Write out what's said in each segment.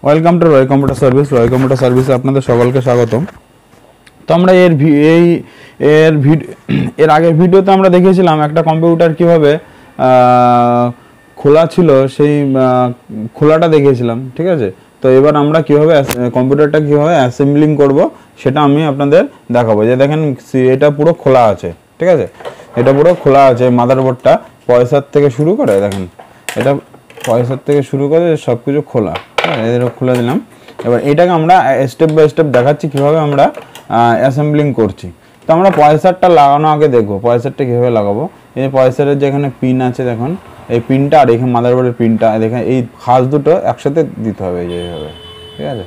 Welcome to Roy computer service. Roy computer সার্ভিসে আপনাদের সকলকে স্বাগতম। তো আমরা এর আগের ভিডিওতে আমরা দেখিয়েছিলাম একটা কম্পিউটার কীভাবে খোলা ছিল, সেই খোলাটা দেখিয়েছিলাম, ঠিক আছে। তো এবার আমরা কীভাবে কম্পিউটারটা কীভাবে অ্যাসেম্বলিং করব সেটা আমি আপনাদের দেখাবো। যে দেখেন এটা পুরো খোলা আছে, ঠিক আছে, এটা পুরো খোলা আছে। মাদারবোর্ডটা পয়সার থেকে শুরু করে দেখেন, এটা পয়সার থেকে শুরু করে সব কিছু খোলা, এদেরও খুলে দিলাম। এবার এটাকে আমরা স্টেপ বাই স্টেপ দেখাচ্ছি কীভাবে আমরা অ্যাসেম্বলিং করছি। তো আমরা পয়সারটা লাগানো আগে দেখবো, পয়সারটা কীভাবে লাগাবো। এই পয়সারের যেখানে পিন আছে দেখুন, এই পিনটা আর এখানে মাদারবোর্ডের পিনটা দেখেন, এই খাস দুটো একসাথে দিতে হবে এই যে এইভাবে, ঠিক আছে।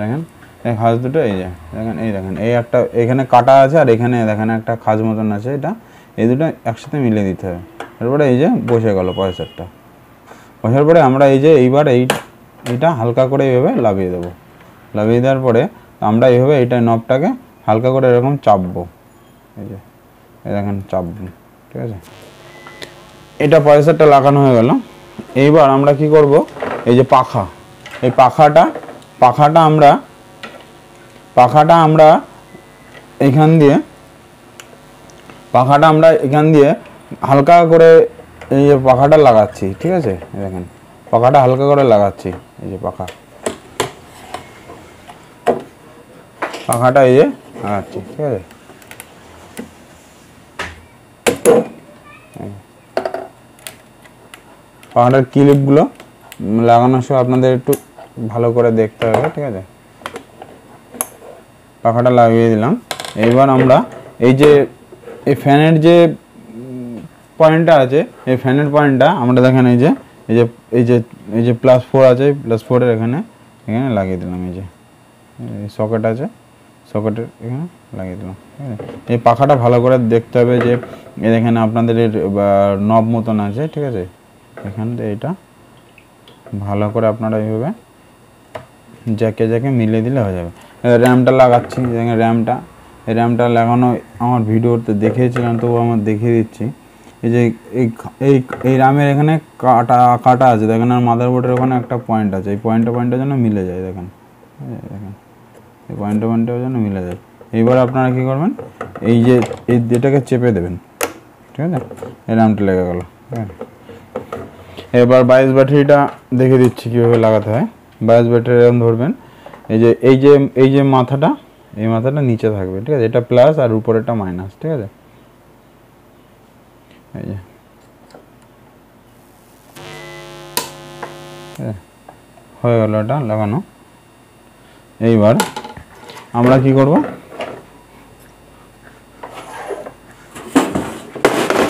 দেখেন এই খাস দুটো, এই যে দেখেন, এই দেখেন এই একটা এখানে কাটা আছে আর এখানে দেখেন একটা খাস মতন আছে, এটা এই দুটো একসাথে মিলিয়ে দিতে হবে। তারপরে এই যে বসে গেল পয়সারটা। বসার পরে আমরা এই যে এইবার এইটা হালকা করে এইভাবে লাগিয়ে দেবো। লাগিয়ে দেওয়ার পরে আমরা এইভাবে এইটা নবটাকে হালকা করে এরকম চাপবো, এই যে দেখেন চাপবো, ঠিক আছে। এটা পয়সারটা লাগানো হয়ে গেল। এইবার আমরা কি করব, এই যে পাখা, এই পাখাটা আমরা এখান দিয়ে হালকা করে এই যে পাখাটা লাগাচ্ছি, ঠিক আছে। দেখেন পাখাটা হালকা করে লাগাচ্ছি, এই যে পাখাটা এই যে লাগাচ্ছি, ঠিক আছে। পাখাটার ক্লিপগুলো লাগানোর সময় আপনাদের একটু ভালো করে দেখতে হবে, ঠিক আছে। পাখাটা লাগিয়ে দিলাম। এইবার আমরা এই যে এই ফ্যানের যে পয়েন্টটা আছে, এই ফ্যানের পয়েন্টটা আমরা দেখেন এই যে +4 আছে, +4-এর এখানে লাগিয়ে দিলাম। এই যে সকেট আছে, সকেটের এখানে লাগিয়ে দিলাম, ঠিক আছে। এই পাখাটা ভালো করে দেখতে হবে যে এখানে আপনাদের নব মতন আছে, ঠিক আছে। এখান থেকে এটা ভালো করে আপনারা এইভাবে জ্যাকে মিলিয়ে দিলে হয়ে যাবে। র্যামটা লাগাচ্ছি, দেখেন র্যামটা লাগানো আমার ভিডিওতে দেখিয়েছিলাম, তবু আমার দেখিয়ে দিচ্ছি। এই যে এই র্যামের এখানে কাটা আছে দেখেন, আর মাদারবোর্ডের ওখানে একটা পয়েন্ট আছে, এই পয়েন্টের জন্য মিলে যায়, দেখেন এই পয়েন্টের জন্য মিলে যায়। এইবার আপনারা কী করবেন, এই যেটাকে চেপে দেবেন, ঠিক আছে। এই র্যামটা লেগে গেল। এবার 22 ব্যাটারিটা দেখে দিচ্ছি কীভাবে লাগাতে হয়। 22 ব্যাটারি এরকম ধরবেন, এই যে মাথাটা নিচে থাকবে, ঠিক আছে। এটা প্লাস আর উপরেরটা মাইনাস, ঠিক আছে। এই যে হয়ে গেল এটা লাগানো। এইবার আমরা কি করব,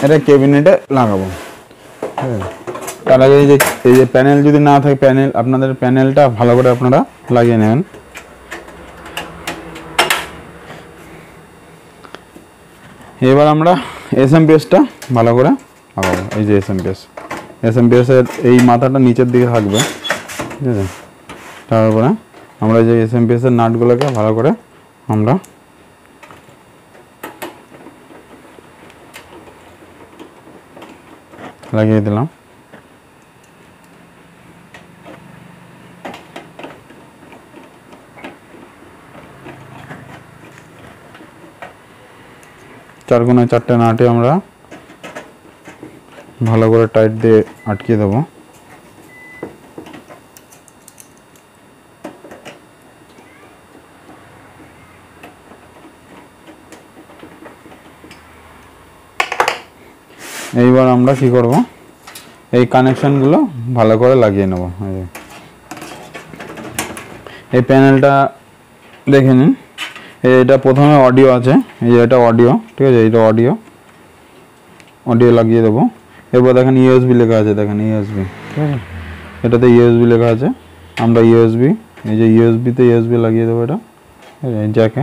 এটা ক্যাবিনেটে লাগাবো, ঠিক আছে। তার আগে এই যে প্যানেল যদি না থাকে, আপনাদের প্যানেলটা ভালো করে আপনারা লাগিয়ে নেবেন। এবার আমরা এসএমপিএসটা ভালো করে লাগাবো। এই যে এসএমপিএসের এই মাথাটা নিচের দিকে থাকবে, ঠিক আছে। তারপরে আমরা যে এসএমপিএসের নাটগুলোকে ভালো করে আমরা লাগিয়ে দিলাম। চার কোণায় 4টে নাটে আমরা ভালো করে টাইট দিয়ে আটকিয়ে দেবো। এইবার আমরা কি করব, এই কানেকশনগুলো ভালো করে লাগিয়ে নেব। এই প্যানেলটা দেখে নিন, এটা প্রথমে অডিও আছে, এই যে এটা অডিও, ঠিক আছে। এটা অডিও লাগিয়ে দেবো। এরপর দেখেন ইউএসবি লেখা আছে, দেখেন ইউএসবি, ঠিক আছে। এটাতে ইউএসবি লেখা আছে, আমরা এই যে ইউএসবি লাগিয়ে দেবো। এটা জ্যাকে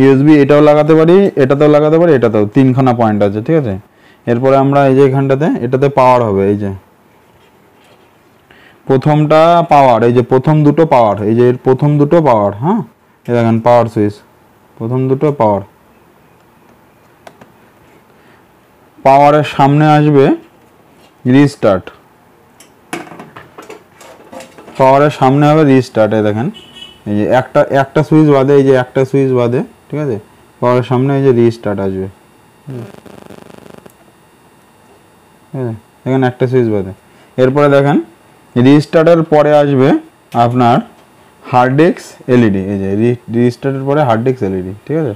ইউএসবি এটাও লাগাতে পারি, এটাতেও লাগাতে পারি, এটাতেও 3খানা পয়েন্ট আছে, ঠিক আছে। এরপরে আমরা এই যে এটাতে পাওয়ার হবে, এই যে প্রথমটা পাওয়ার, এই যে প্রথম দুটো পাওয়ার, এই যে প্রথম দুটো পাওয়ার, হ্যাঁ, এই দেখেন পাওয়ার সুইচ, প্রথম দুটো পাওয়ারের সামনে আসবে রিস্টার্ট, পাওয়ারের সামনে হবে রিস্টার্ট। এই দেখেন এই যে একটা সুইচ বাদে, এই যে একটা সুইচ বাদে, ঠিক আছে, পাওয়ারের সামনে এই যে রিস্টার্ট আসবে, দেখেন একটা সুইচ বাদে। এরপরে দেখেন রিস্টার্টের পরে আসবে আপনার হার্ড ডিস্ক এলইডি। এই যে রিস্টার্টের পরে হার্ড ডিস্ক এলইডি, ঠিক আছে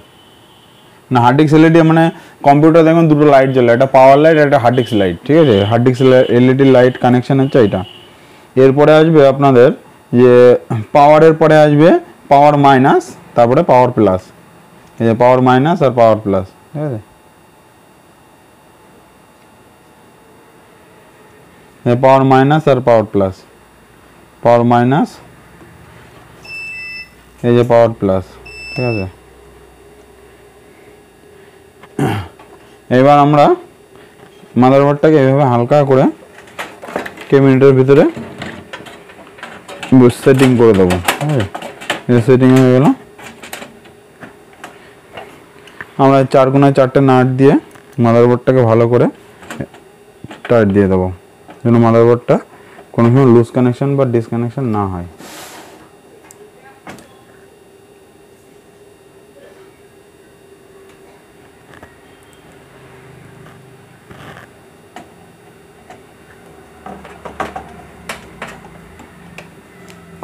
না, হার্ড ডিস্ক এলইডি মানে কম্পিউটার দেখুন দুটো লাইট জ্বলে, একটা পাওয়ার লাইট, একটা হার্ড ডিস্ক লাইট, ঠিক আছে, hard disk LED light connection হচ্ছে এটা। এরপরে আসবে আপনাদের যে পাওয়ারের পরে আসবে পাওয়ার মাইনাস, তারপরে পাওয়ার প্লাস। এই যে পাওয়ার মাইনাস আর পাওয়ার প্লাস, ঠিক আছে, পাওয়ার মাইনাস আর পাওয়ার প্লাস, পাওয়ার মাইনাস, এই যে পাওয়ার প্লাস, ঠিক আছে। এবার আমরা মাদারবোর্ডটাকে এইভাবে হালকা করে কে মিনিটের ভিতরে সেটিং করে দেবো, ঠিক আছে। সেটিং হয়ে গেল। আমরা 4 কোণায় 4টে নাট দিয়ে মাদারবোর্ডটাকে ভালো করে টাইট দিয়ে দেবো, যেন মাদারবোর্ডটা কোনো সময় লুজ কানেকশন বা ডিসকানেকশন না হয়।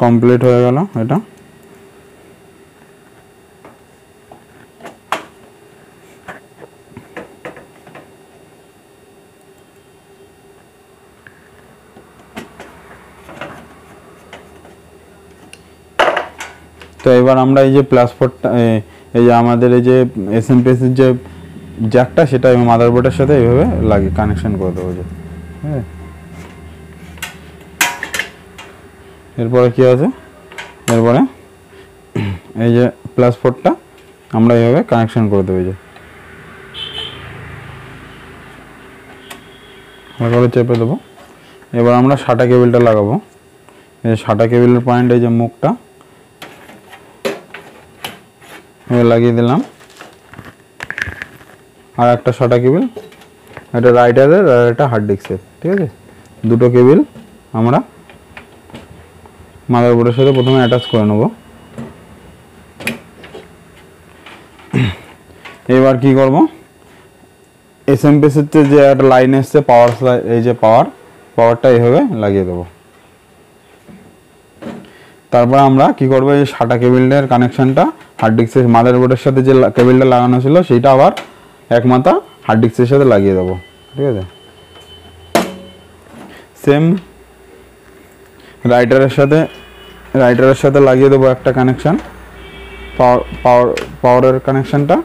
কমপ্লিট হয়ে গেল এটা। তো এবার আমরা এই যে প্লাস পোর্টটা, এই যে আমাদের এই যে এসএমপিএস এর যে জ্যাকটা, সেটা মাদারবোর্ডের সাথে এইভাবে লাগিয়ে কানেকশন করে দেবো যে, হ্যাঁ। এরপরে কি আছে, এরপরে এই যে প্লাস পোর্টটা আমরা এইভাবে কানেকশন করে দেবো, যে ভালো চেপে দেবো। এবার আমরা সাটা কেবিলটা লাগাবো। এই সাটা কেবিলের পয়েন্ট, এই যে মুখটা লাগিয়ে দিলাম। আর একটা সাটা কেবিল, একটা রাইটারের আর একটা হার্ড ডিস্কের, ঠিক আছে, দুটো কেবিল আমরা মাদারবোর্ডের সাথে প্রথমে অ্যাটাচ করে নেব। এবার কি করব, এসএমপিএস এর যে একটা লাইন এসছে পাওয়ার, এই যে পাওয়ারটা এইভাবে লাগিয়ে দেবো। তারপর আমরা কি করব, এই সাটা কেবিলের কানেকশনটা হার্ড ডিস্কের মাদারবোর্ডের সাথে যে কেবিলটা লাগানো ছিল সেইটা আবার এক মাথা হার্ড ডিস্কের সাথে লাগিয়ে দেবো, ঠিক আছে। সেম রাইটারের সাথে লাগিয়ে দেবো একটা কানেকশন, পাওয়ারের কানেকশনটা।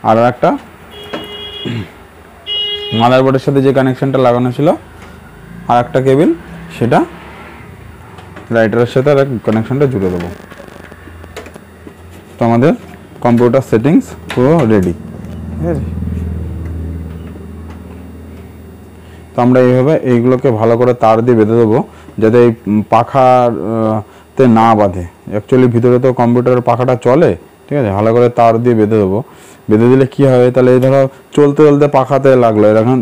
আর একটা মাদারবোর্ডের সাথে যে কানেকশনটা লাগানো ছিল আর একটা কেবিল, সেটা রাইটারের সাথে আর কানেকশনটা জুড়ে দেবো। তো আমাদের কম্পিউটার সেটিংস পুরো রেডি, ঠিক আছে। তো আমরা এইভাবে এইগুলোকে ভালো করে তার দিয়ে বেঁধে দেবো, যাতে এই পাখাতে না বাঁধে। অ্যাকচুয়ালি ভিতরে তো কম্পিউটারের পাখাটা চলে, ঠিক আছে, ভালো করে তার দিয়ে বেঁধে দেবো। বেঁধে দিলে কী হবে, তাহলে এই ধরো চলতে চলতে পাখাতে লাগলো এরকম,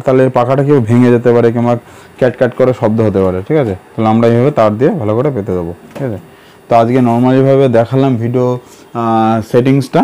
তাহলে পাখাটা কেউ ভেঙে যেতে পারে কিংবা ক্যাট করে শব্দ হতে পারে, ঠিক আছে। তাহলে আমরা এইভাবে তার দিয়ে ভালো করে বেঁধে দেবো, ঠিক আছে। তো আজকে নর্মালিভাবে দেখালাম ভিডিও সেটিংসটা।